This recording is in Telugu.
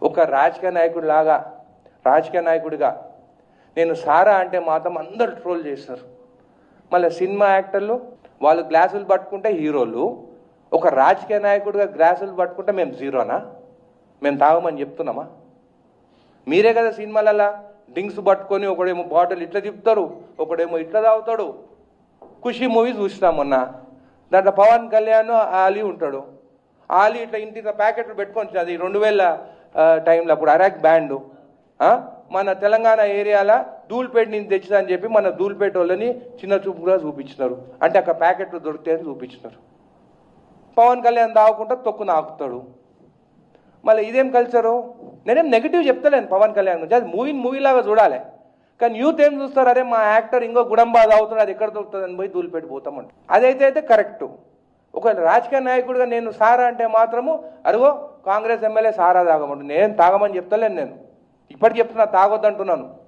ఒక రాజకీయ నాయకుడిగా నేను సారా అంటే మాత్రం అందరు ట్రోల్ చేస్తారు. మళ్ళీ సినిమా యాక్టర్లు వాళ్ళు గ్లాసులు పట్టుకుంటే హీరోలు, ఒక రాజకీయ నాయకుడిగా గ్లాసులు పట్టుకుంటే మేము జీరోనా? మేము తాగమని చెప్తున్నామా? మీరే కదా సినిమాలలో డ్రింక్స్ పట్టుకొని ఒకడేమో బాటిల్ ఇట్లా తిప్పుతారు, ఒకడేమో ఇట్లా తాగుతాడు. ఖుషి మూవీ చూసినాం మొన్న, దాంట్లో పవన్ కళ్యాణ్ ఆలీ ఉంటాడు. ఆలీ ఇట్లా ఇంటి ప్యాకెట్లు పెట్టుకొని, అది 2000 టైంలో అప్పుడు అరాక్ బ్యాండ్ మన తెలంగాణ ఏరియాలో ధూల్పేట నుంచి తెచ్చిందని చెప్పి మన ధూల్పేట వాళ్ళని చిన్న చూపుగా చూపించినారు. అంటే అక్కడ ప్యాకెట్లు దొరుకుతాయని చూపించినారు. పవన్ కళ్యాణ్ తాగుకుంటా తొక్కు నాకుతాడు. మళ్ళీ ఇదేం కల్చరు? నేనేం నెగిటివ్ చెప్తలేను పవన్ కళ్యాణ్ గురించి, అది మూవీలాగా చూడాలి. కానీ యూత్ ఏం చూస్తారు, అరే మా యాక్టర్ ఇంకో గుడంబాద అవుతుంది, అది ఎక్కడ దొరుకుతుంది అని పోయి ధూళిపెట్టి పోతామంట. అదైతే కరెక్టు. ఒక రాజకీయ నాయకుడిగా నేను సారా అంటే మాత్రము అరుగో కాంగ్రెస్ ఎమ్మెల్యే సారా తాగమంటు. నేను తాగమని చెప్తలేను, నేను ఇప్పటికి చెప్తున్నా తాగొద్దంటున్నాను.